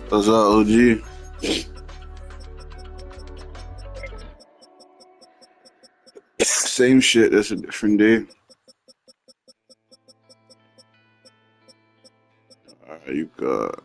What's up, OG? Same shit, that's a different day. Alright, you got.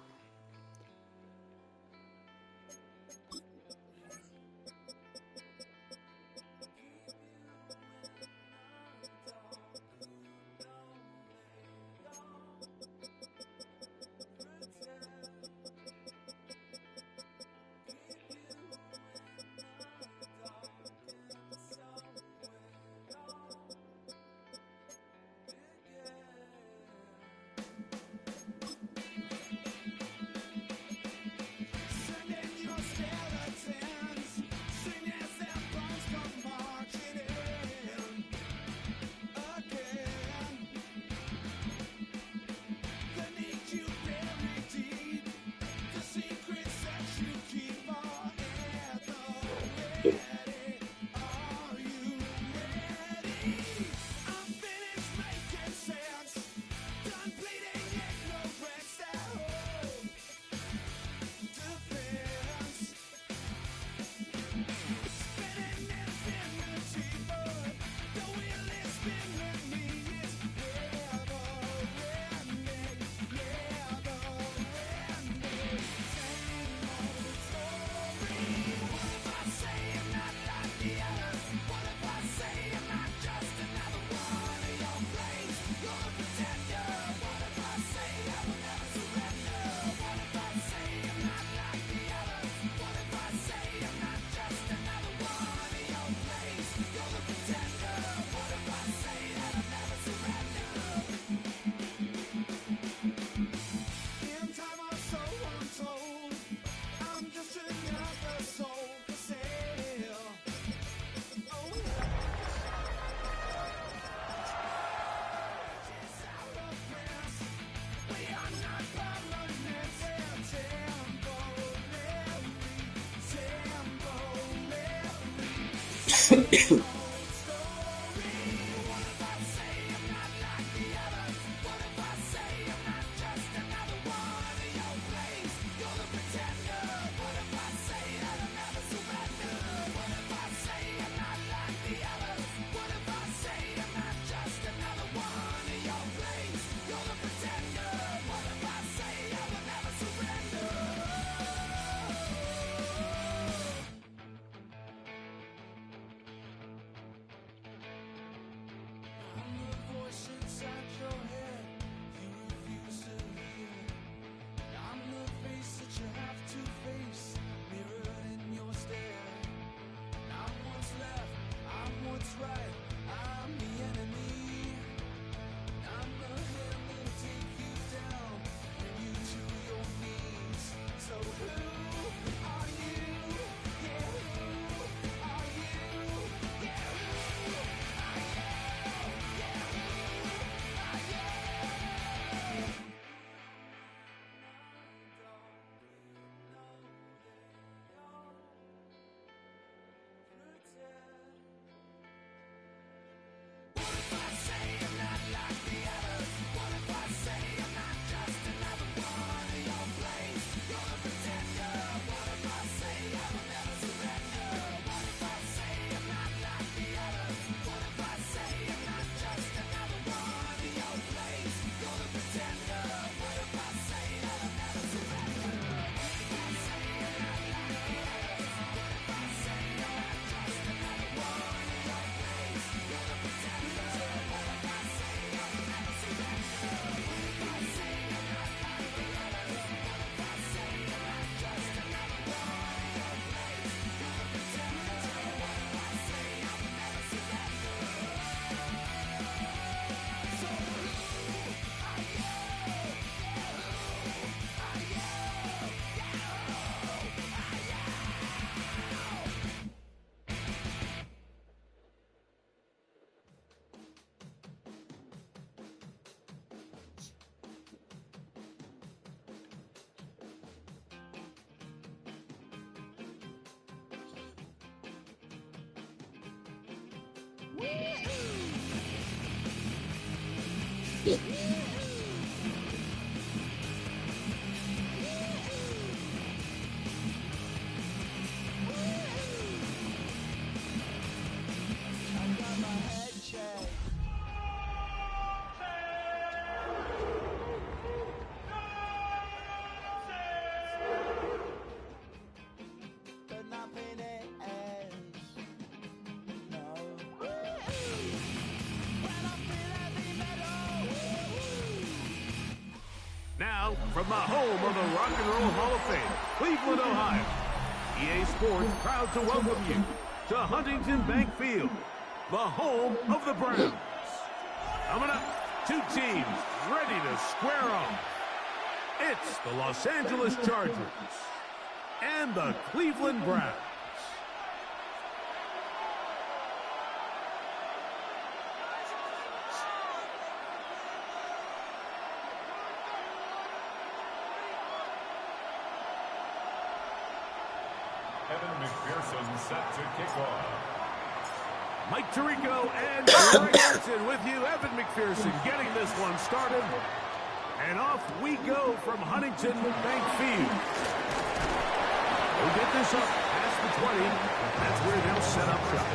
Now, from the home of the Rock and Roll Hall of Fame, Cleveland, Ohio, EA Sports proud to welcome you to Huntington Bank Field, the home of the Browns. Coming up, two teams ready to square off. It's the Los Angeles Chargers and the Cleveland Browns. Evan McPherson set to kick off. Mike Tirico and Greg Olson with you. Evan McPherson getting this one started. And off we go from Huntington Bank Field. We'll get this up past the 20. That's where they'll set up shop.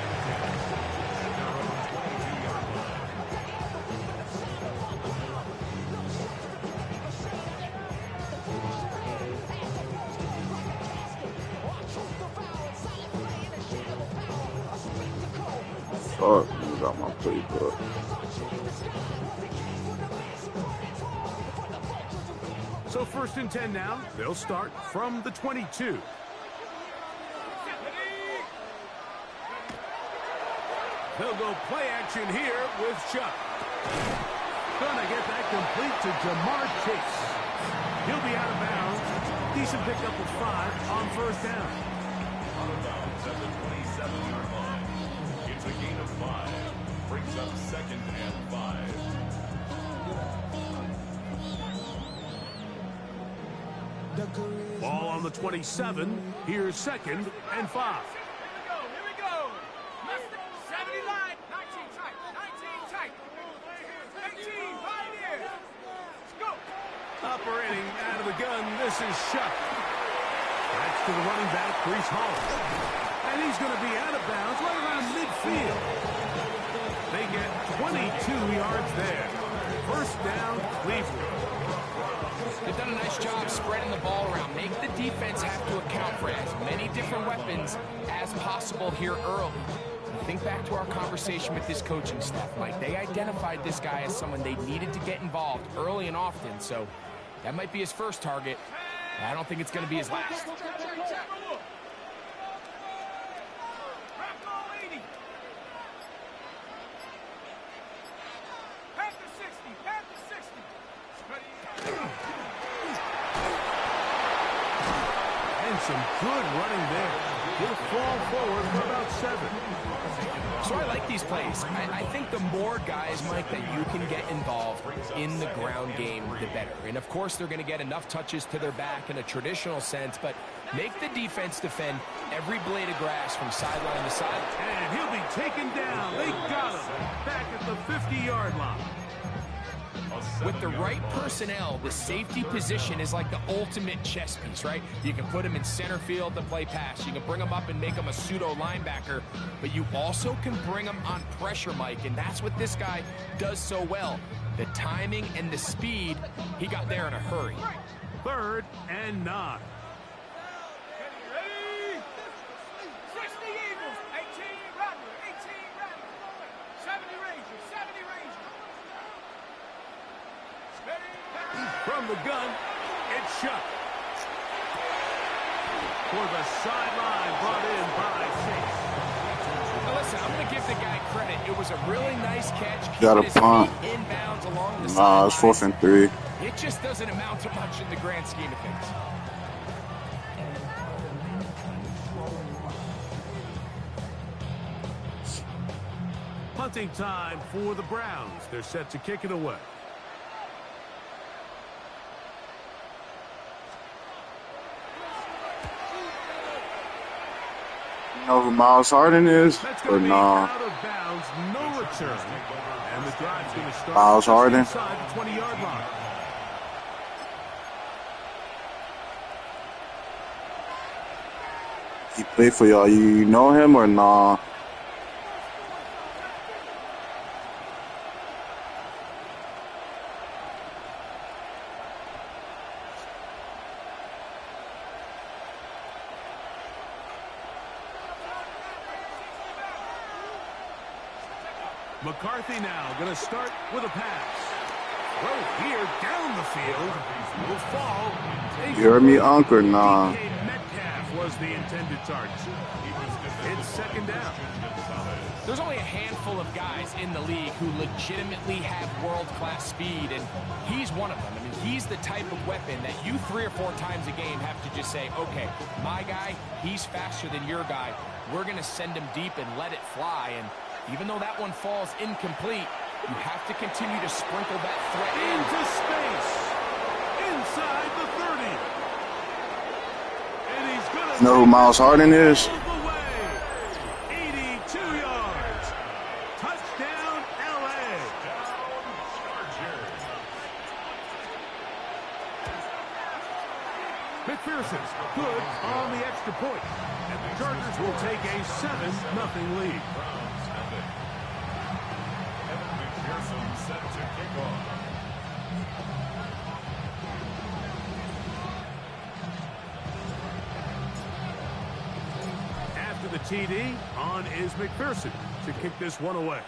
Fuck, I got my playbook. So 1st and 10 now. They'll start from the 22. They'll go play action here with Chuck. Gonna get that complete to Jamar Chase. He'll be out of bounds. Decent pickup of 5 on 1st down. Out of bounds at the 27-yard line. It's a gain of 5. Brings up 2nd and 5. Ball on the 27. Here's 2nd and 5. Here we go. 70 line. 19 tight. 19 tight. 18. Pioneer. Let's go. Operating out of the gun. This is Shuck. That's to the running back, Brees Hall. And he's going to be out of bounds right around midfield. They get 22 yards there. 1st down, Cleveland. They've done a nice job spreading the ball around. Make the defense have to account for as many different weapons as possible here early. Think back to our conversation with this coaching staff, Mike. They identified this guy as someone they needed to get involved early and often, so that might be his first target. I don't think it's going to be his last. Some good running there. He'll fall forward for about 7. So I like these plays. I think the more guys, Mike, that you can get involved in the ground game, the better. And, of course, they're going to get enough touches to their back in a traditional sense, but make the defense defend every blade of grass from sideline to sideline. And he'll be taken down. They got him back at the 50-yard line. With the right personnel, the safety position is like the ultimate chess piece, right? You can put him in center field to play pass. You can bring him up and make him a pseudo linebacker, but you also can bring him on pressure, Mike, and that's what this guy does so well. The timing and the speed, he got there in a hurry. 3rd and 9. Ready? 60 Eagles. 18 Rattler. 18 Rattler. 70 Rangers. 70 Rangers. From the gun, it's Shuck. For the sideline, brought in by Chase. Now listen, I'm going to give the guy credit. It was a really nice catch. Got a Keeping his punt. feet inbounds along the Nah, it's sidelines. 4th and 3. It just doesn't amount to much in the grand scheme of things. Punting time for the Browns. They're set to kick it away. You know who Miles Harden is? That's Or going to be nah? out of bounds, no return. And the drive's going to start Miles just Harden. inside the 20-yard line. He played for y'all. You know him or nah? McCarthy now going to start with a pass. Well, here down the field will fall. You heard me, Unc, or nah? DK Metcalf was the intended target. It's second down. There's only a handful of guys in the league who legitimately have world-class speed, and he's one of them. I mean, he's the type of weapon that you 3 or 4 times a game have to just say, okay, my guy, he's faster than your guy. We're going to send him deep and let it fly, and even though that one falls incomplete, you have to continue to sprinkle that threat Into space. Inside the 30. And he's going to You know who Miles Harden is? all the way. 82 yards. Touchdown, L.A. McPherson's good on the extra point. And the Chargers will take a 7-0 lead. McPherson set to kick off. After the TD, on is McPherson to kick this one away.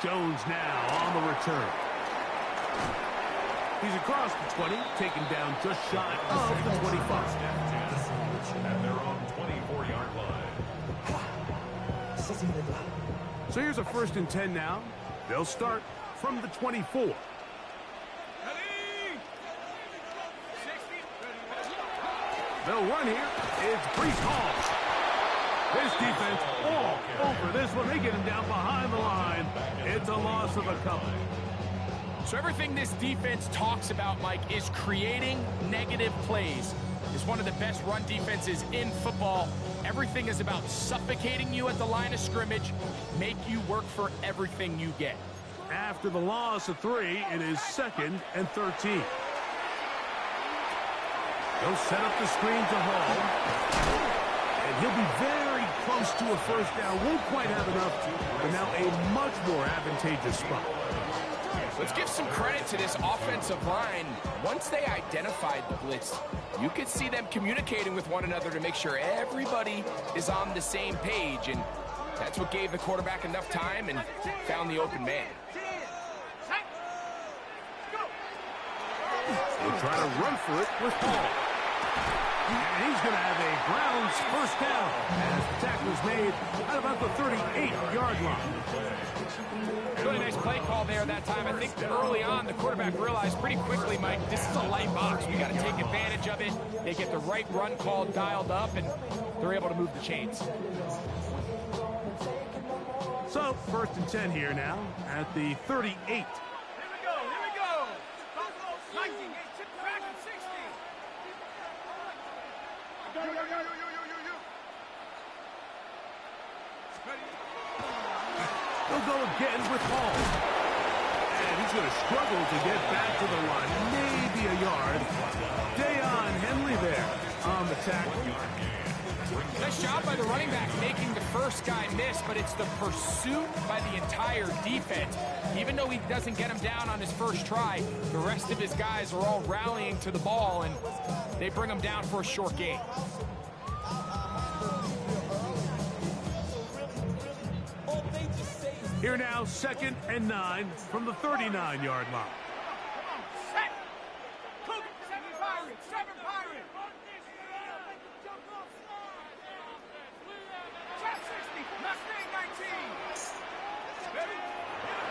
Jones now on the return. He's across the 20, taken down just shy of the 25. At their own 24-yard line. So here's a 1st and 10 now. They'll start from the 24. Ready? 60. They'll run here. It's Brees Hall. This defense all over this one. They get him down behind the line. It's a loss of a couple. So everything this defense talks about, Mike, is creating negative plays. It's one of the best run defenses in football. Everything is about suffocating you at the line of scrimmage, make you work for everything you get. After the loss of 3, it is 2nd and 13. They'll set up the screen to Hall. And he'll be very close to a 1st down. Won't quite have enough, but now a much more advantageous spot. Let's give some credit to this offensive line. Once they identified the blitz, you could see them communicating with one another to make sure everybody is on the same page, and that's what gave the quarterback enough time and found the open man. They'll try to run for it with Hall. And he's going to have a Browns 1st down as the tackle's made at about the 38-yard line. Really nice play call there that time. I think early on the quarterback realized pretty quickly, Mike, this is a light box. We got to take advantage of it. They get the right run call dialed up, and they're able to move the chains. So 1st and 10 here now at the 38. Here we go. 19, back at 60. They'll go again with Hall. And he's going to struggle to get back to the line. Maybe a yard. Deion Henley there on the tackle. Nice job by the running back making the first guy miss, but it's the pursuit by the entire defense. Even though he doesn't get him down on his first try, the rest of his guys are all rallying to the ball, and they bring him down for a short gain. Here now, 2nd and 9 from the 39-yard line. Set. Cook. 7 Pirates. 7 Pirates. Trap 60. Mustang 19. Ready?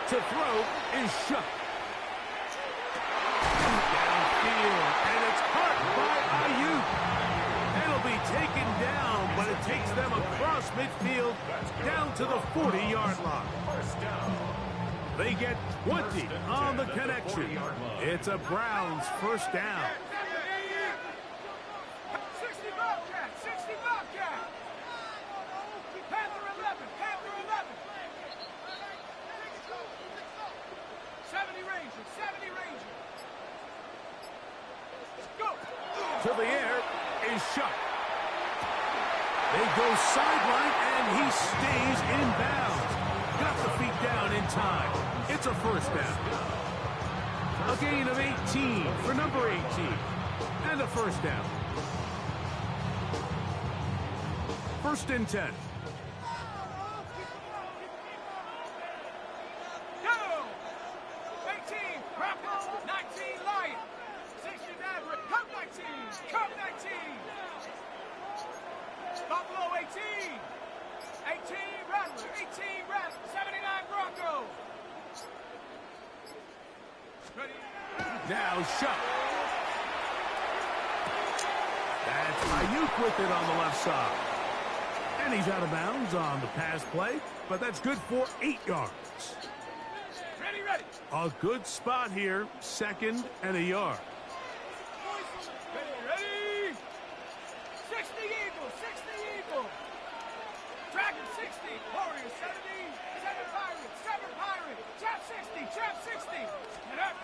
To throw is shut. Downfield, and it's caught by Ayuk. It'll be taken down, but it takes them across midfield down to the 40-yard line. They get 20 on the connection. It's a Browns 1st down. 60 Bobcats. to the air is shut. They go sideline, and he stays in bounds. Got the feet down in time. It's a first down. A gain of 18 for number 18. And a first down. First and 10. Go! 18, Broncos, 19, Lions. 60, Maverick, come 19, come 19. Buffalo, 18. 18, Rattler, 18, Rattler, 79, Broncos. Ready? Now shut. That's Ayuk with it on the left side. And he's out of bounds on the pass play, but that's good for 8 yards. Ready, ready. A good spot here, second and a yard. Ready, ready. 60 Eagles, 60 Eagles. Dragon 60, Warriors 70, 7 Pirates, 7 Pirates. Trap 60, trap 60. Get up.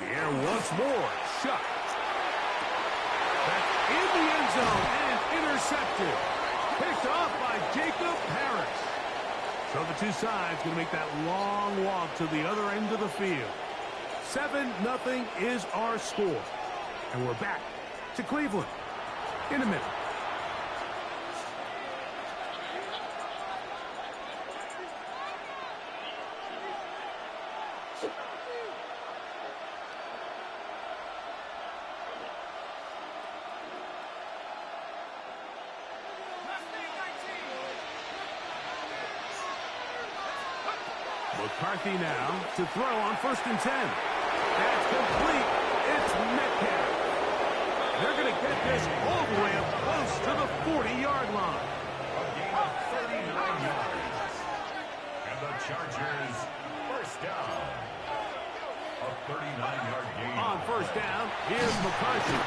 The air once more, shut. That's in the end zone and intercepted. Picked off by Jacob Harris. So the two sides going to make that long walk to the other end of the field. 7-0 is our score. And we're back to Cleveland in a minute. McCarthy now to throw on first and 10. That's complete. It's Metcalf. They're going to get this all the way up close to the 40-yard line. A gain of 39 yards. And the Chargers, first down. A 39-yard gain. On first down, here's McCarthy.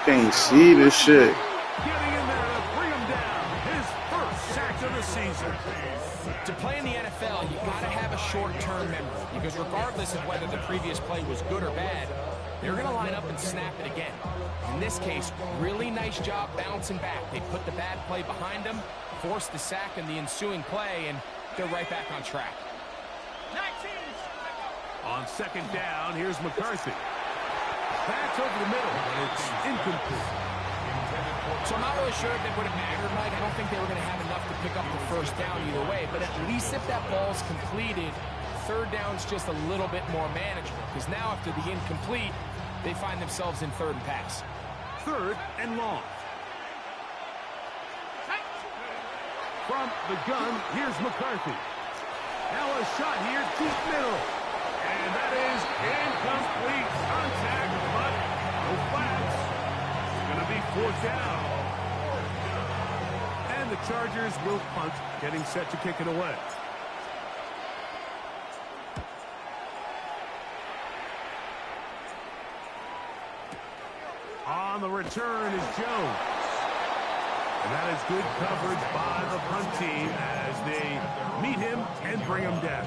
Can't see this shit. Getting in there to bring him down. His first sack of the season. To play in the NFL, you got to have a short-term memory, because regardless of whether the previous play was good or bad, they're going to line up and snap it again. In this case, really nice job bouncing back. They put the bad play behind them, forced the sack in the ensuing play, and they're right back on track. 19. On second down, here's McCarthy. Pass over the middle, but it's incomplete. So I'm not really sure if it would have mattered, Mike. I don't think they were going to have enough to pick up the first down either way. But at least if that ball's completed, third down's just a little bit more manageable. Because now after the incomplete, they find themselves in third and pass. Third and long. From the gun, here's McCarthy. Now a shot here, deep middle. And that is incomplete. Contact, but no flags. It's going to be fourth down. And the Chargers will punt, getting set to kick it away. On the return is Jones. And that is good coverage by the punt team as they meet him and bring him down.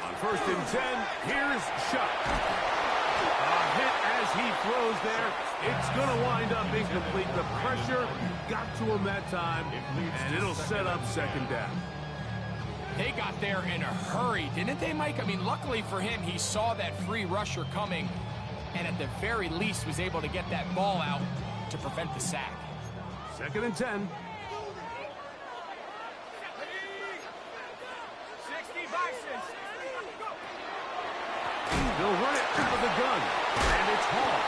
On first and 10, here's Shuck. A hit as he throws there. It's going to wind up incomplete. The pressure got to him that time, and it'll set up second down. They got there in a hurry, didn't they, Mike? I mean, luckily for him, he saw that free rusher coming, and at the very least was able to get that ball out to prevent the sack. Second and 10. 60 Bison. They'll run it out of the gun, and it's Hall.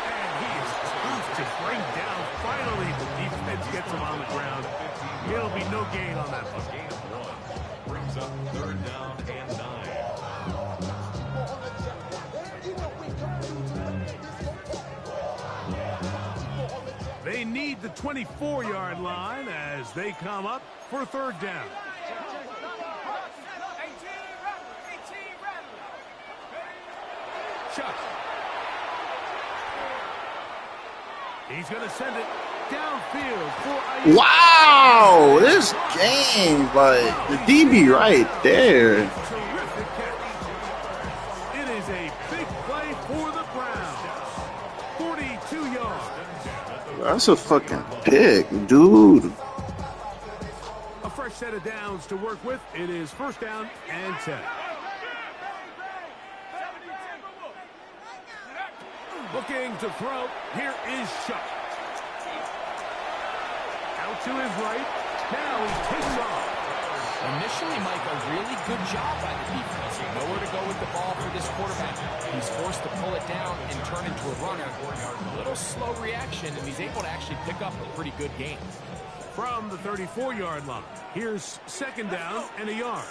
And he is tough to bring down. Finally, the defense gets him on the ground. There'll be no gain on that one. Gain of 1 brings up third down and 9. They need the 24-yard line as they come up for third down. 18 Rattler. Chuck. He's going to send it downfield for a... Wow, this game, like the DB right there. Terrific catch. It is a big play for the Browns. 42 yards. That's a fucking pick, dude. A fresh set of downs to work with. It is first down and 10. Looking to throw. Here is Chuck. Out to his right. Now he takes off. Initially, Mike, a really good job by the defense. Nowhere to go with the ball for this quarterback. He's forced to pull it down and turn into a runner. A little slow reaction, and he's able to actually pick up a pretty good gain. From the 34-yard line. Here's second down and a yard.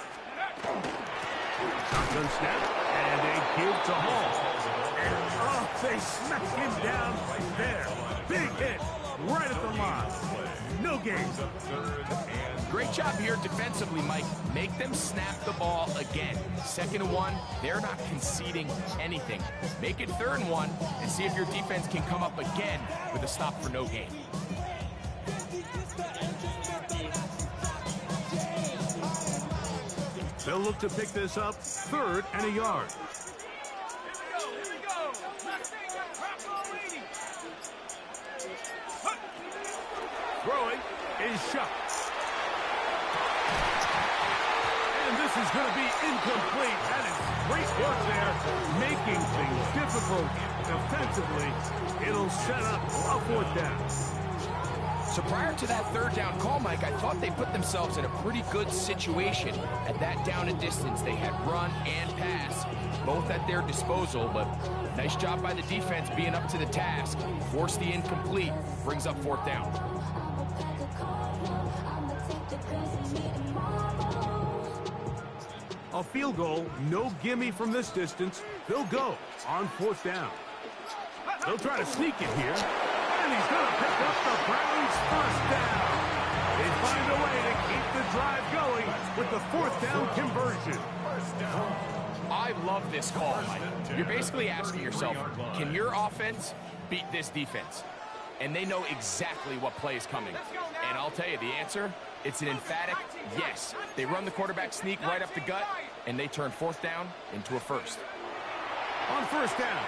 Shotgun snap and a give to Hall. And they smack him down right there. Big hit right at the line. No gain. Great job here defensively, Mike. Make them snap the ball again. 2nd and 1, they're not conceding anything. Make it 3rd and 1 and see if your defense can come up again with a stop for no gain. They'll look to pick this up 3rd and a yard. Here we go. Throwing is shot. And this is going to be incomplete. That is great work there, making things difficult defensively. It'll set up a 4th down. So prior to that 3rd down call, Mike, I thought they put themselves in a pretty good situation. At that down and distance, they had run and pass, both at their disposal, but nice job by the defense being up to the task. Force the incomplete, brings up 4th down. A field goal, no gimme from this distance. They'll go on 4th down. They'll try to sneak it here. And he's going to pick up the Browns' 1st down. They find a way to keep the drive going with the 4th down conversion. I love this call, Mike. You're basically asking yourself, can your offense beat this defense? And they know exactly what play is coming. And I'll tell you, the answer, it's an emphatic yes. They run the quarterback sneak right up the gut, and they turn 4th down into a 1st. On 1st down,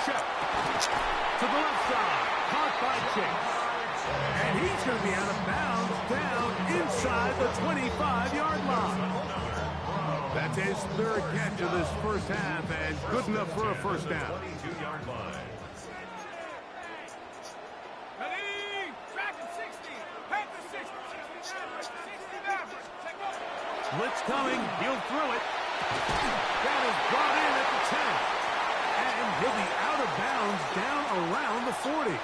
Shep to the left side, caught by Chase. And he's going to be out of bounds down inside the 25-yard line. That's his 3rd catch of this 1st half, and good enough for a 1st down. 22-yard line. Ready? Tracking 60. Panther 60. 60 Mavericks. Check up. Blitz coming. He'll throw it. That is brought in at the 10. And he'll be out of bounds down around the 40.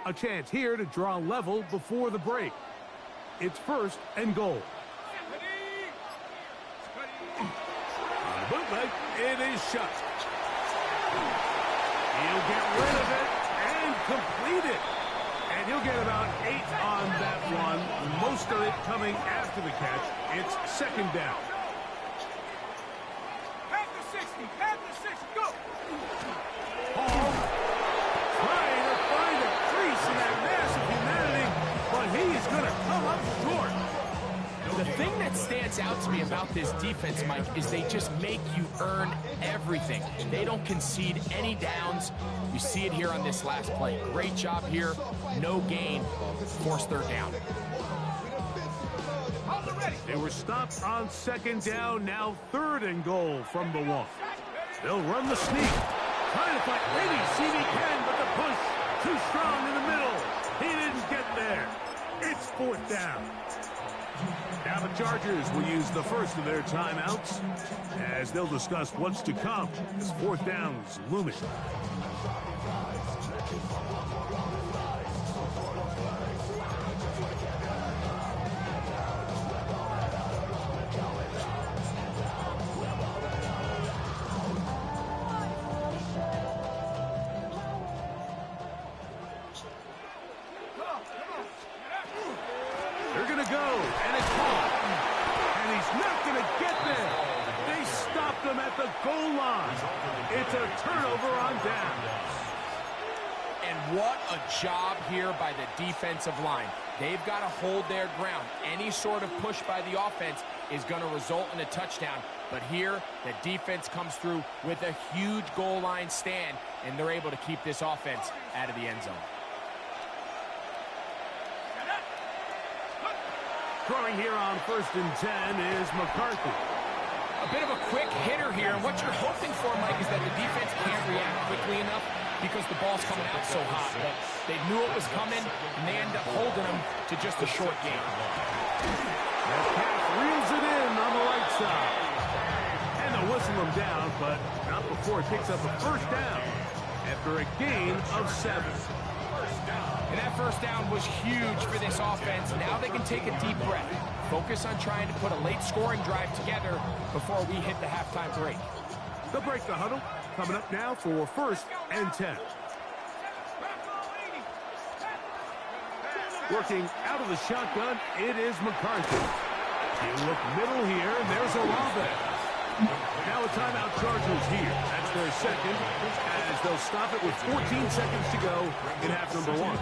A chance here to draw level before the break. It's 1st and goal. On the bootleg, it is shut. He'll get rid of it and complete it. And he'll get about 8 on that one. Most of it coming after the catch. It's 2nd down. Panther 60. Panther 60. Go. Hall trying to find a crease in that mass of humanity, but he is going to come up short. The thing that stands out to me about this defense, Mike, is they just make you earn everything. They don't concede any downs. You see it here on this last play. Great job here. No gain. Forced 3rd down. They were stopped on 2nd down. Now 3rd and goal from the 1. They'll run the sneak. Trying to fight. Maybe CD can, but the push too strong in the middle. He didn't get there. It's 4th down. Now the Chargers will use the first of their timeouts as they'll discuss what's to come as 4th down's looming. to go, and it's caught. And he's not going to get there. They stopped him at the goal line. It's a turnover on down. And what a job here by the defensive line. They've got to hold their ground. Any sort of push by the offense is going to result in a touchdown. But here, the defense comes through with a huge goal line stand, and they're able to keep this offense out of the end zone. Throwing here on 1st and 10 is McCarthy. A bit of a quick hitter here, and what you're hoping for, Mike, is that the defense can't react quickly enough because the ball's coming out so hot. But they knew it was coming, and they end up holding them to just a short game. Metcalf reels it in on the right side. And they'll whistle him down, but not before it picks up a first down after a gain of 7. And that first down was huge for this offense. Now they can take a deep breath. Focus on trying to put a late scoring drive together before we hit the halftime break. They'll break the huddle. Coming up now for 1st and 10. Working out of the shotgun, it is McCarthy. You look middle here, and there's Olave. Now a timeout Chargers here. That's their second, as they'll stop it with 14 seconds to go in half number 1.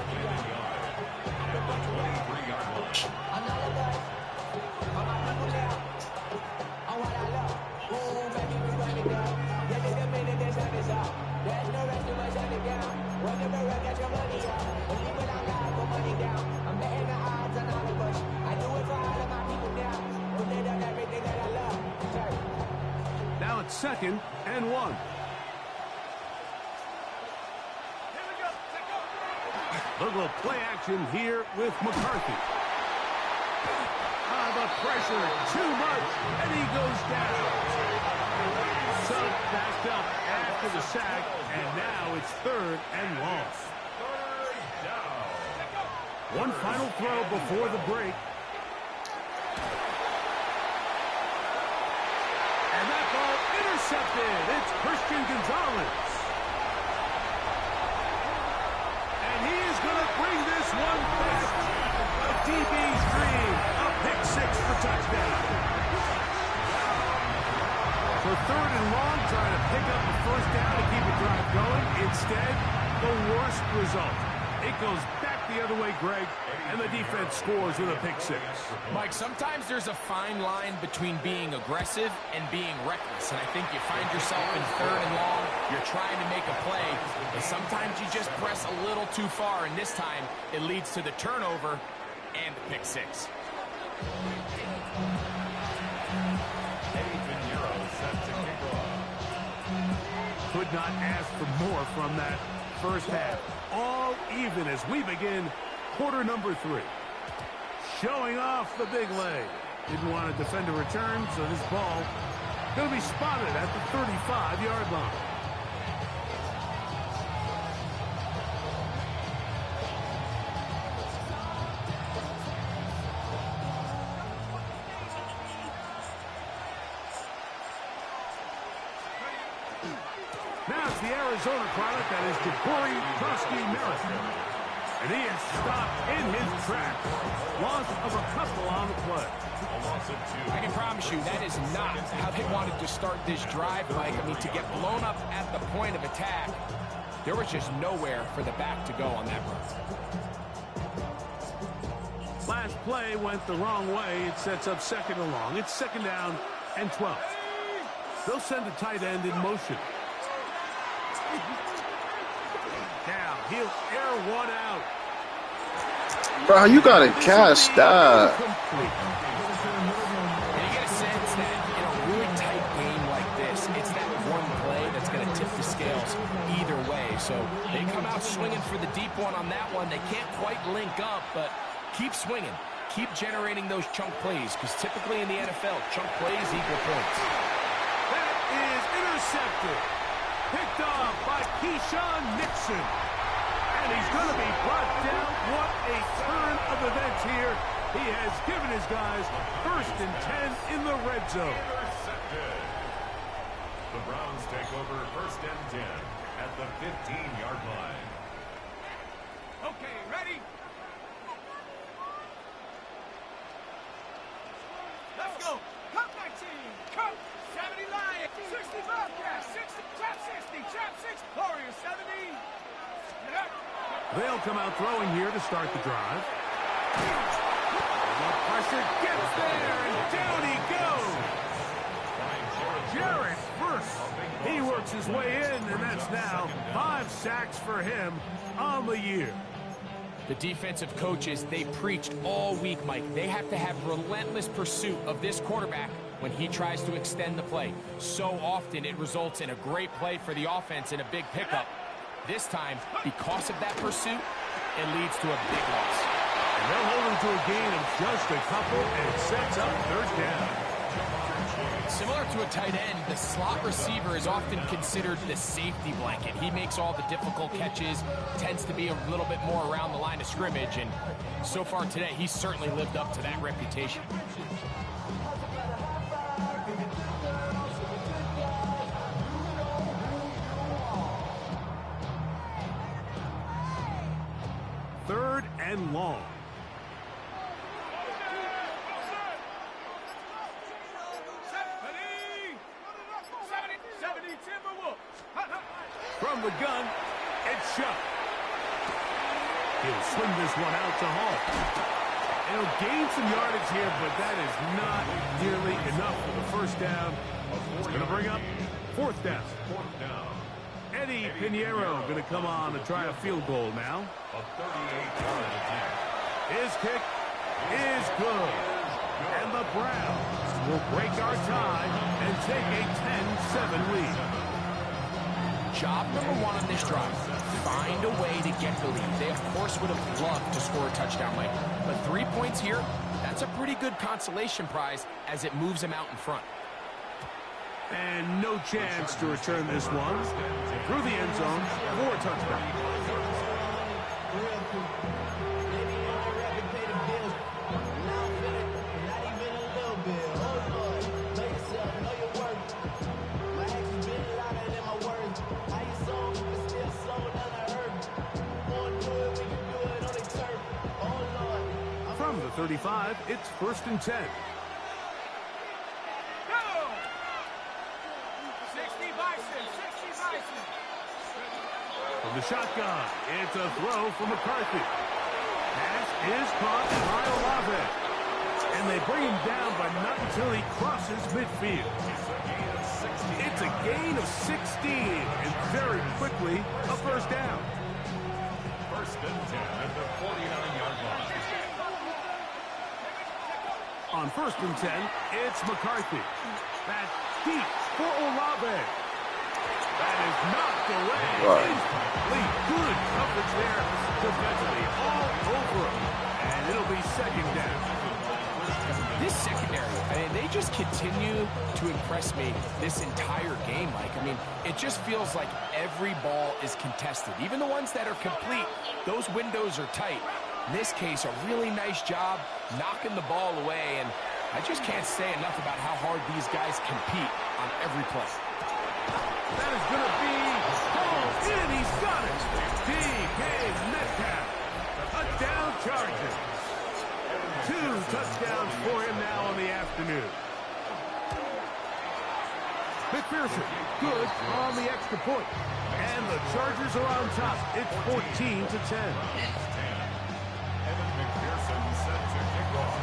Now it's 2nd and 1. Little play action here with McCarthy. The pressure, too much, and he goes down. Sub backed up after the sack, and now it's 3rd and long. One final throw before the break. And that ball intercepted. It's Christian Gonzalez. And he is going to bring this one back. A DB's dream. A pick 6 for touchdown. For 3rd and long, trying to pick up the first down to keep the drive going. Instead, the worst result. It goes back the other way, Greg, and the defense scores with a pick 6. Mike, sometimes there's a fine line between being aggressive and being reckless, and I think you find yourself in 3rd and long, you're trying to make a play, but sometimes you just press a little too far, and this time it leads to the turnover and the pick 6. Could not ask for more from that first half. All even as we begin quarter number 3. Showing off the big leg. Didn't want to defend a return, so this ball going to be spotted at the 35-yard line. Now it's the Arizona product that is Jabari Krusty-Merritt. And he is stopped in his tracks. Loss of a couple on the play. I can promise you that is not how they wanted to start this drive, Mike. I mean, to get blown up at the point of attack, there was just nowhere for the back to go on that run. Last play went the wrong way. It sets up 2nd and long. It's 2nd down and 12. They'll send the tight end in motion. Now, he'll air one out. Bro, you gotta catch that. And you get a sense that in a really tight game like this, it's that one play that's going to tip the scales either way. So they come out swinging for the deep one on that one. They can't quite link up, but keep swinging. Keep generating those chunk plays, because typically in the NFL, chunk plays equal points. That is intercepted. Picked off by Keyshawn Nixon. And he's going to be brought down. What a turn of events here. He has given his guys 1st and 10 in the red zone. Intercepted. The Browns take over 1st and 10 at the 15-yard line. Okay, ready? Eagle. Come 19. Come 70 Lion. 60 Bobcat. 60. Trap 60. Trap 6. Warrior 70. They'll come out throwing here to start the drive. The pressure gets there, and down he goes. Jarrett first. He works his way in, and that's now 5 sacks for him on the year. The defensive coaches, they preached all week, Mike. They have to have relentless pursuit of this quarterback when he tries to extend the play. So often it results in a great play for the offense and a big pickup. This time, because of that pursuit, it leads to a big loss. And they'll hold him to a gain of just a couple, and it sets up 3rd down. Similar to a tight end, the slot receiver is often considered the safety blanket. He makes all the difficult catches, tends to be a little bit more around the line of scrimmage, and so far today, he's certainly lived up to that reputation. Third and long. From the gun, it's shot. He'll swing this one out to Hall. He'll gain some yardage here, but that is not nearly enough for the 1st down. It's going to bring up 4th down. Eddie Pinheiro going to come on to try a field goal now. His kick is good. And the Browns will break our tie and take a 10-7 lead. Job number 1 on this drive, find a way to get the lead. They, of course, would have loved to score a touchdown, Mike. But 3 points here, that's a pretty good consolation prize as it moves them out in front. And no chance to return this one through the end zone for a touchdown. From the 35, it's 1st and 10. From the shotgun, it's a throw for McCarthy. Pass is caught by Olave. And they bring him down, but not until he crosses midfield. It's a gain of 16, and very quickly, a 1st down. 1st and 10 at the 49-yard line. On 1st and 10, it's McCarthy. That's deep for Olave. That is knocked away. Incomplete. Good coverage there defensively all over him. And it'll be 2nd down. This secondary, I mean, they just continue to impress me this entire game, Mike. I mean, it just feels like every ball is contested. Even the ones that are complete, those windows are tight. In this case, a really nice job knocking the ball away, and I just can't say enough about how hard these guys compete on every play. That is going to be hauled in. He's got it. DK Metcalf. Touchdown Chargers. 2 touchdowns for him now on the afternoon. McPherson, good on the extra point. And the Chargers are on top. It's 14-10. Evan McPherson set to kick off.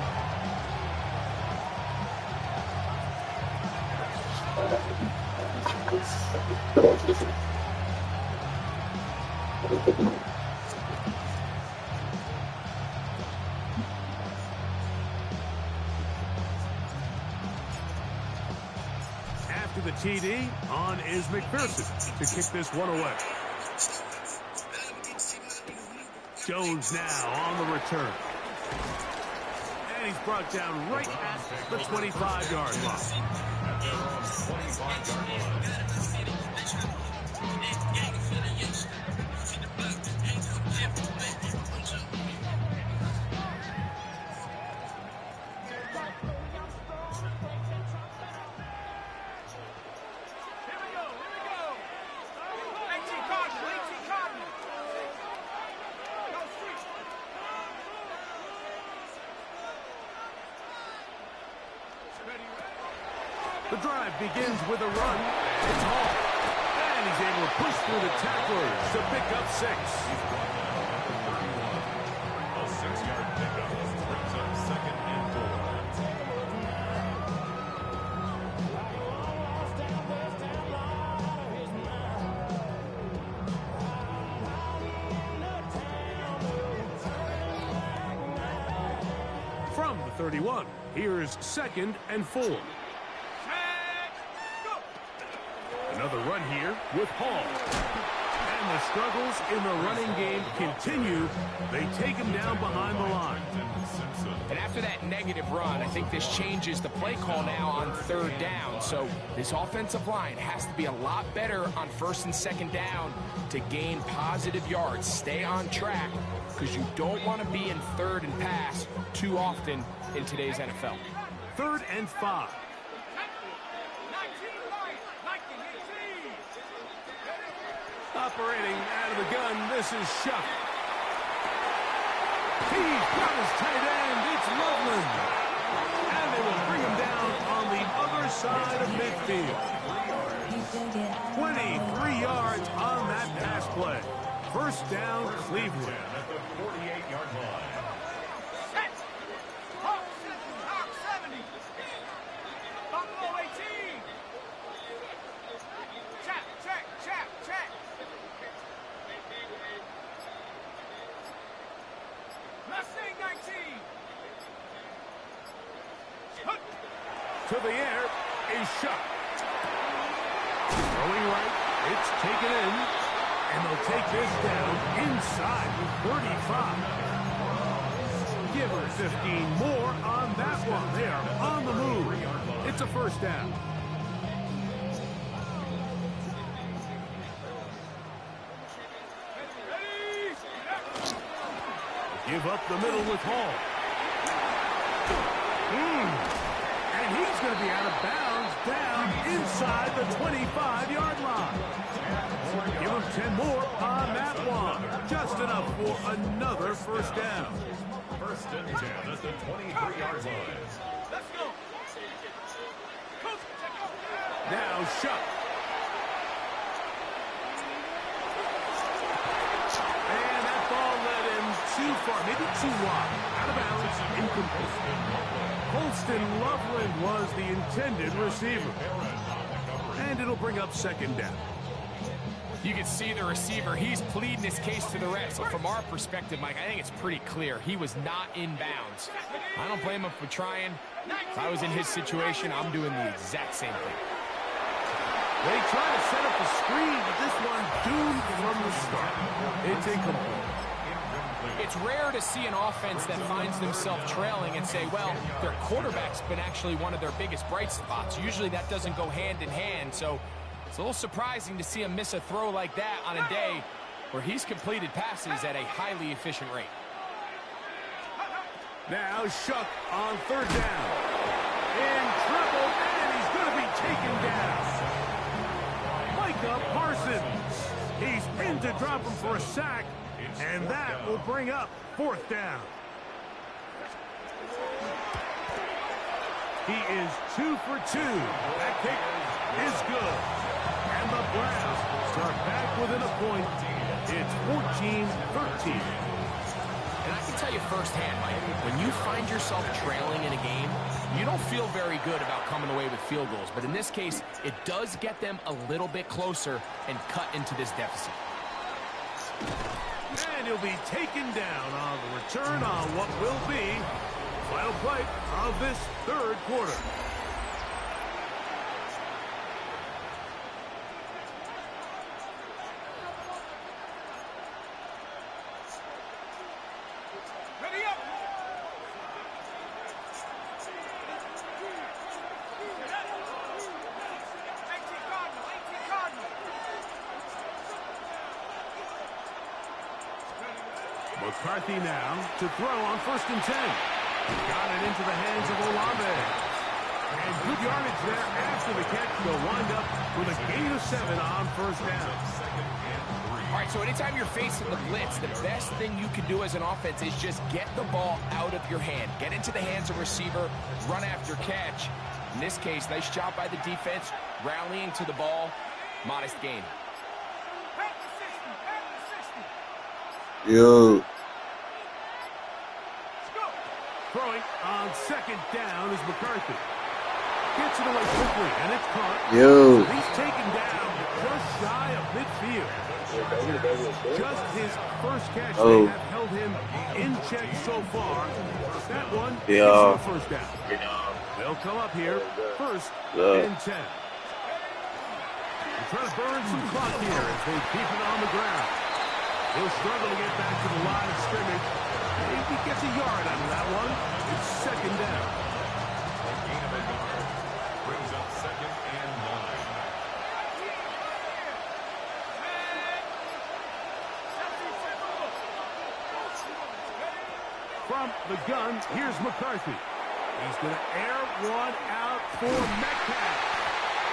After the TD, on is McPherson to kick this one away. Jones now on the return. And he's brought down right at the 25-yard line. The drive begins with a run. It's Hall. And he's able to push through the tacklers to pick up 6. A 6-yard pickup brings up 2nd and 4. From the 31, here's 2nd and 4. Another run here with Hall. And the struggles in the running game continue. They take him down behind the line. And after that negative run, I think this changes the play call now on 3rd down. So this offensive line has to be a lot better on 1st and 2nd down to gain positive yards. Stay on track because you don't want to be in 3rd and pass too often in today's NFL. 3rd and 5. Operating out of the gun, this is Shuck. He's got his tight end, it's Loveland. And they will bring him down on the other side of midfield. 23 yards on that pass play. 1st down, Cleveland. at the 48-yard line. Set. Hawk 70. Buffalo 18. Check. Mustang 19. To the air is Shuck. Throwing right, it's taken in. And they'll take this down inside the 35. Give her 15 more on that one. They are on the move. It's a 1st down. Give up the middle with Hall. And he's going to be out of bounds down inside the 25-yard line. Give him 10 more on that one. Just enough for another 1st down. 1st and 10 at the 23-yard line. Let's go. Now Shuck. And that ball led him too far, maybe too wide. Out of bounds, incomplete. Holston Loveland was the intended receiver. And it'll bring up 2nd down. You can see the receiver. He's pleading his case to the refs. So from our perspective, Mike, I think it's pretty clear. He was not in bounds. I don't blame him for trying. If I was in his situation, I'm doing the exact same thing. They try to set up the screen, but this one doomed from the start. It's incomplete. It's rare to see an offense that finds themselves trailing and say, well, their quarterback's been actually one of their biggest bright spots. Usually that doesn't go hand in hand, so it's a little surprising to see him miss a throw like that on a day where he's completed passes at a highly efficient rate. Now Shuck on 3rd down. In trouble, and he's going to be taken down. Micah Parsons. He's in to drop him for a sack, and that will bring up 4th down. He is 2 for 2. That kick is good. And the Browns start back within a point. It's 14-13. And I can tell you firsthand, Mike, when you find yourself trailing in a game, you don't feel very good about coming away with field goals. But in this case, it does get them a little bit closer and cut into this deficit. And he'll be taken down on the return on what will be the final play of this 3rd quarter. Ready up. McCarthy now to throw on 1st and 10. Got it into the hands of Olave. And good yardage there after the catch. They'll wind up with a gain of 7 on 1st down. All right, so anytime you're facing the blitz, the best thing you can do as an offense is just get the ball out of your hand. Get into the hands of receiver, run after catch. In this case, nice job by the defense, rallying to the ball. Modest gain. Yo. Throwing on second down is McCarthy. Gets it away quickly, and it's caught. Yo. He's taken down just shy of midfield. Just his first catch. They have held him in check so far. That one is a first down. They'll come up here first and 10. They're trying to burn some clock here as they keep it on the ground. He'll struggle to get back to the line of scrimmage. If he gets a yard out of that one, it's second down. A gain of a yard brings up second and 9. From the gun, here's McCarthy. He's going to air one out for Metcalf.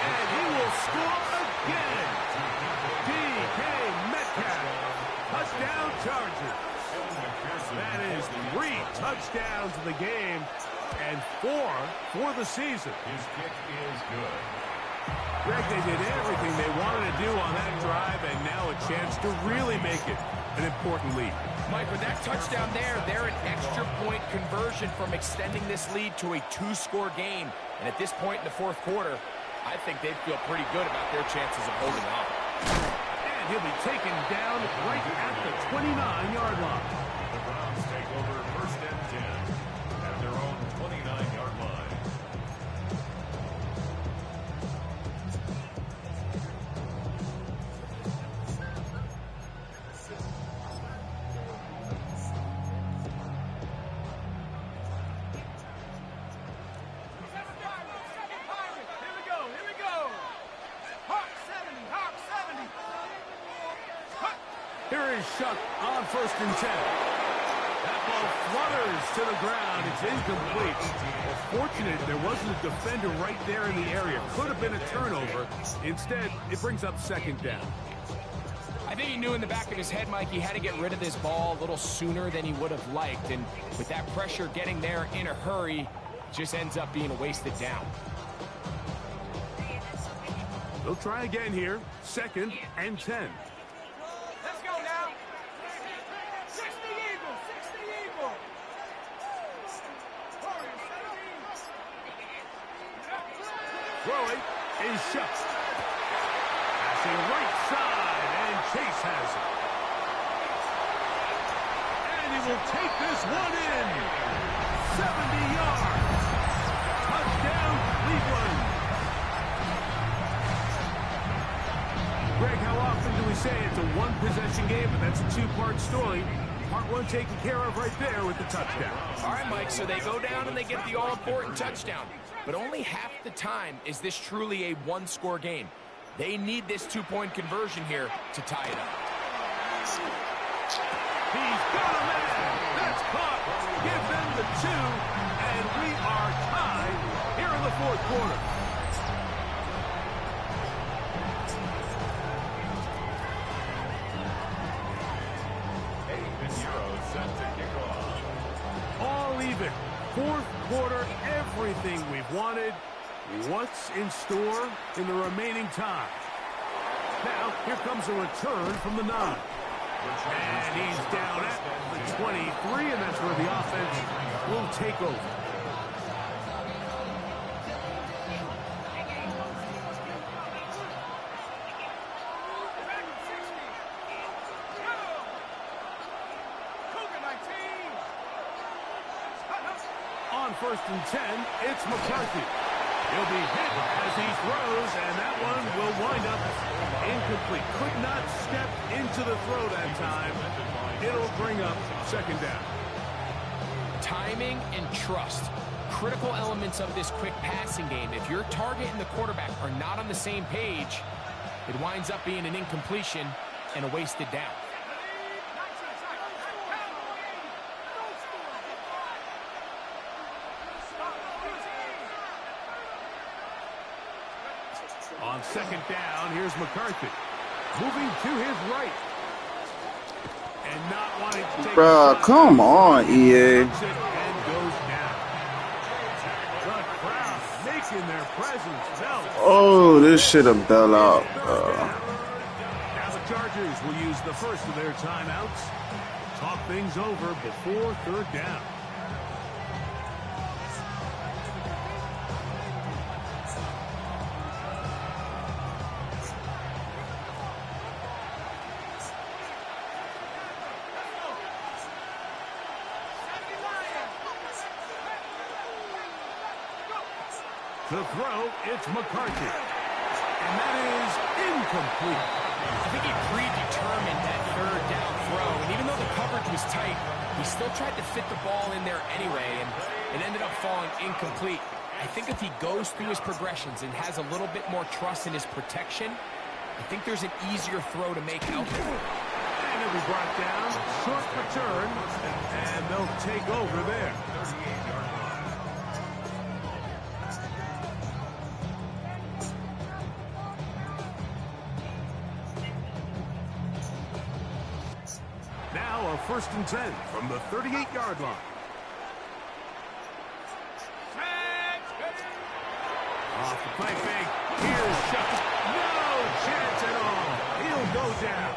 And he will score again. DK Metcalf. Touchdown Chargers. That is 3 touchdowns in the game and 4 for the season. His kick is good. Greg, they did everything they wanted to do on that drive, and now a chance to really make it an important lead. Mike, with that touchdown there, they're an extra point conversion from extending this lead to a 2-score game. And at this point in the fourth quarter, I think they'd feel pretty good about their chances of holding on. And he'll be taken down right at the 29-yard line. The Browns take over first and 10 at their own 29-yard line. Here is Shuck on first and 10. That ball flutters to the ground. It's incomplete. Well, fortunate there wasn't a defender right there in the area. Could have been a turnover. Instead, it brings up second down. I think he knew in the back of his head, Mike, he had to get rid of this ball a little sooner than he would have liked. And with that pressure getting there in a hurry, it just ends up being a wasted down. They'll try again here. Second and 10. Let's go now. 60 Eagle, 60 Eagle. Throwing is Shuck. Passing right side, and Chase has it. And he will take this one in. 70 yards. Touchdown, Cleveland. Greg, how often do we say it's a one-possession game, but that's a two-part story? Part one taken care of right there with the touchdown. All right, Mike, so they go down and they get the all-important touchdown. But only half the time is this truly a one-score game. They need this two-point conversion here to tie it up. He's got a man. That's caught. Give them the 2, and we are tied here in the fourth quarter. Set to kick off. All even. Fourth quarter, everything we've wanted. What's in store in the remaining time? Now, here comes a return from the 9. And he's down at the 23, and that's where the offense will take over. On first and 10, it's McCarthy. He'll be hit as he throws, and that one will wind up incomplete. Could not step into the throw that time. It'll bring up second down. Timing and trust. Critical elements of this quick passing game. If your target and the quarterback are not on the same page, it winds up being an incompletion and a wasted down. On second down, here's McCarthy. Moving to his right. And not wanting to take Bruh, come on, EA. And goes down. The crowd making their presence felt. Oh, this should have bailed out. Now the Chargers will use the first of their timeouts. Talk things over before third down. To throw, it's McCarthy. And that is incomplete. I think he predetermined that third down throw, and even though the coverage was tight, he still tried to fit the ball in there anyway, and it ended up falling incomplete. I think if he goes through his progressions and has a little bit more trust in his protection, I think there's an easier throw to make out there. And it'll be brought down, short return, and they'll take over there. 38-yard line. Now a 1st and 10 from the 38-yard line. Off the play fake. Here's shot. No chance at all. He'll go down.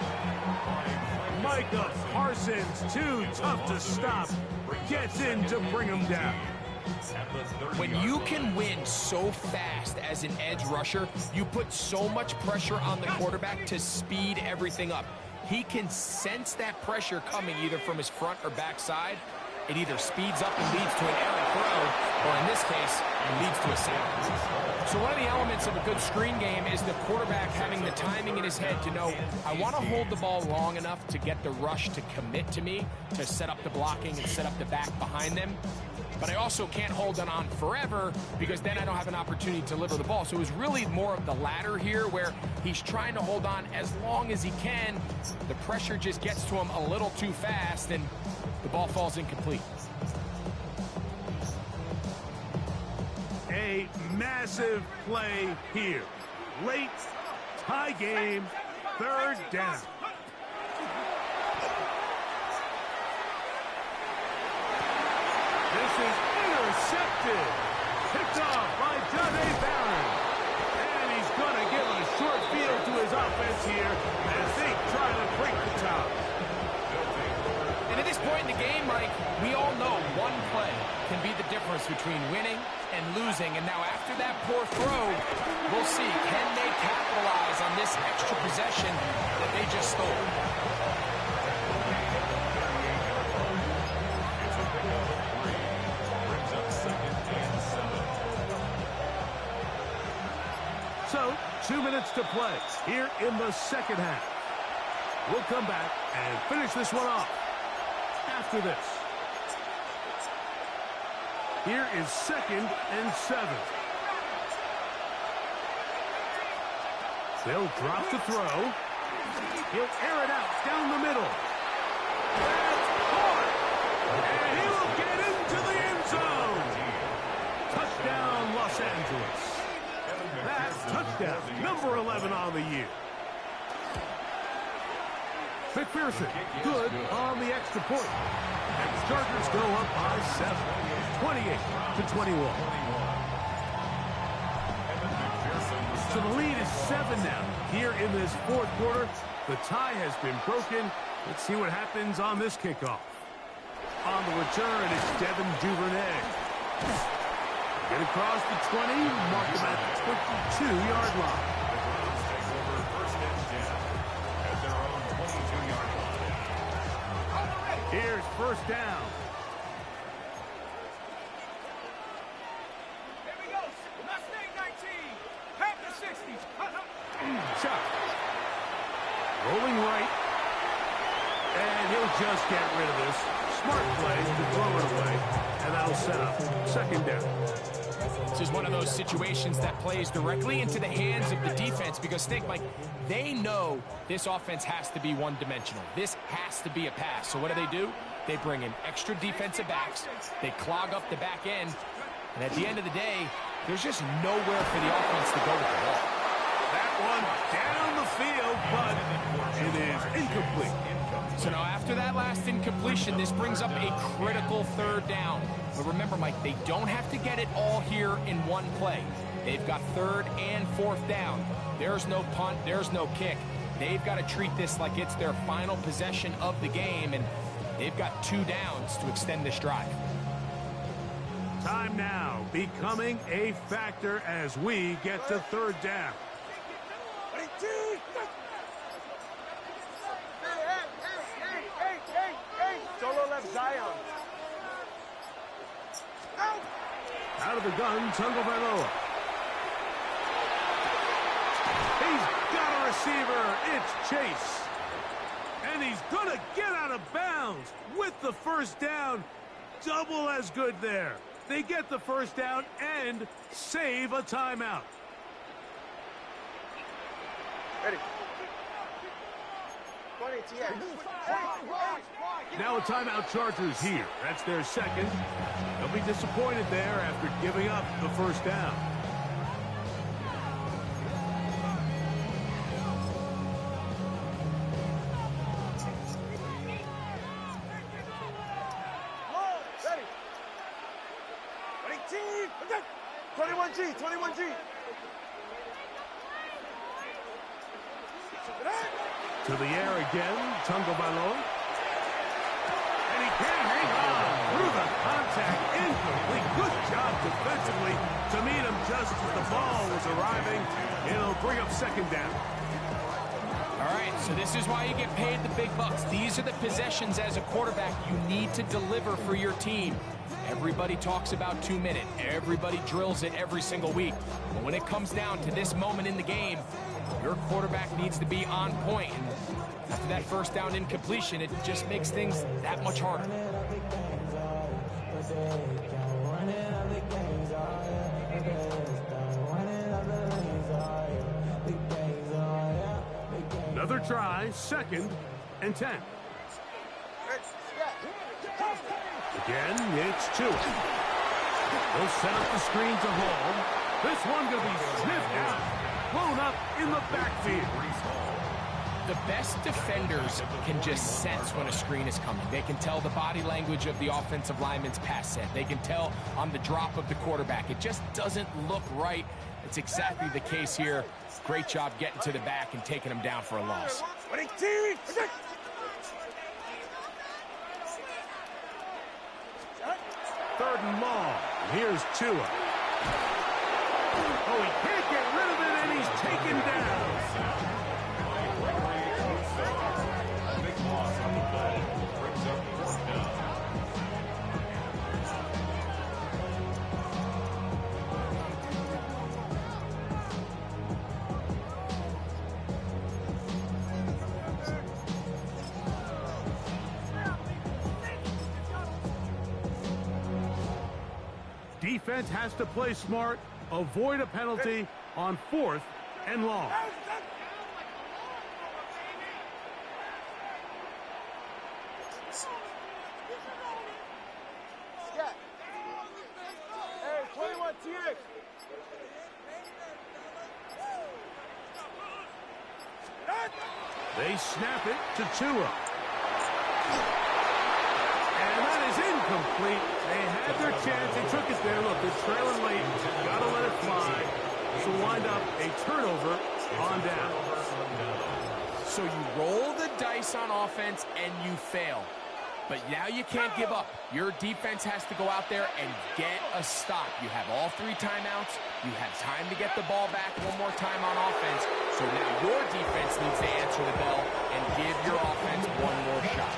Micah Parsons, too tough to stop. Gets in to bring him down. When you can win so fast as an edge rusher, you put so much pressure on the quarterback to speed everything up. He can sense that pressure coming either from his front or back side. It either speeds up and leads to an errant throw, or in this case, it leads to a sack. So one of the elements of a good screen game is the quarterback having the timing in his head to know, I want to hold the ball long enough to get the rush to commit to me, to set up the blocking and set up the back behind them. But I also can't hold it on forever because then I don't have an opportunity to deliver the ball. So it was really more of the latter here where he's trying to hold on as long as he can. The pressure just gets to him a little too fast and the ball falls incomplete. A massive play here. Late, tie game, third down. This is intercepted. Picked off by Johnny Barron. And he's going to give a short field to his offense here as they try to break the top. And at this point in the game, Mike, we all know one play can be the difference between winning and losing. And now after that poor throw, we'll see, can they capitalize on this extra possession that they just stole? So, 2 minutes to play here in the second half. We'll come back and finish this one off after this. Here is 2nd and 7. They'll drop the throw. He'll air it out down the middle. That's caught. And he'll get into the end zone. Touchdown, Los Angeles. That's touchdown, number 11 on the year. McPherson, good on the extra point. And the Chargers go up by 7, 28-21. So the lead is 7 now. Here in this fourth quarter, the tie has been broken. Let's see what happens on this kickoff. On the return, it's Devin Duvernay. Get across the 20, mark him at the 22-yard line. Take over 1st and 10 at their own 22-yard line. Here's 1st down. Here we go. Mustang 19. Half the 60s. Shot. Rolling right. And he'll just get rid of this. Smart play to throw it away. And that'll set up 2nd down. This is one of those situations that plays directly into the hands of the defense because think, like, they know this offense has to be one-dimensional. This has to be a pass. So what do? They bring in extra defensive backs. They clog up the back end. And at the end of the day, there's just nowhere for the offense to go with the ball. That one down the field, but it is incomplete. So now after that last incompletion, this brings up a critical third down. But remember, Mike, they don't have to get it all here in one play. They've got third and fourth down. There's no punt, there's no kick. They've got to treat this like it's their final possession of the game, and they've got 2 downs to extend this drive. Time now becoming a factor as we get to third down. Solo left Zion. Out of the gun, Tagovailoa. He's got a receiver. It's Chase. And he's going to get out of bounds with the first down. Double as good there. They get the first down and save a timeout. Ready. 20 TX. Now a timeout, Chargers here. That's their second. They'll be disappointed there after giving up the first down. Ready. 21G, 21G. To the air again, Tagovailoa. And he can't hang on through the contact. Incomplete. Good job defensively to meet him just as the ball was arriving. It'll bring up second down. All right, so this is why you get paid the big bucks. These are the possessions as a quarterback you need to deliver for your team. Everybody talks about 2 minutes. Everybody drills it every single week. But when it comes down to this moment in the game, your quarterback needs to be on point. And after that first down incompletion, it just makes things that much harder. Another try, 2nd and 10. Again, it's Tua. They'll set up the screen to Hall. This one going to be sniffed out, blown up in the backfield. The best defenders can just sense when a screen is coming. They can tell the body language of the offensive lineman's pass set. They can tell on the drop of the quarterback. It just doesn't look right. It's exactly the case here. Great job getting to the back and taking him down for a loss. Third and long. Here's Tua. Oh, he can't get rid of it, and he's taken down. Big loss on the play. Brings up fourth down. Defense has to play smart, avoid a penalty on 4th and long. Hey, 21 TX. They snap it to Tua. And that is incomplete. They had their chance. They took it there. Look, they're trailing late. Got to let it fly. So wind up a turnover on down. So you roll the dice on offense and you fail. But now you can't give up. Your defense has to go out there and get a stop. You have all 3 timeouts. You have time to get the ball back one more time on offense. So now your defense needs to answer the bell and give your offense one more shot.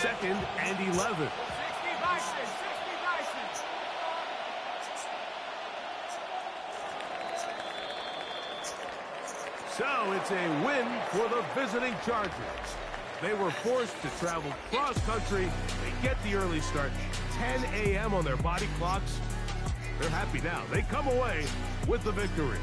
Second and 11. 60 Bison, 60 Bison. So it's a win for the visiting Chargers. They were forced to travel cross-country. They get the early start, 10 a.m. on their body clocks. They're happy now. They come away with the victory.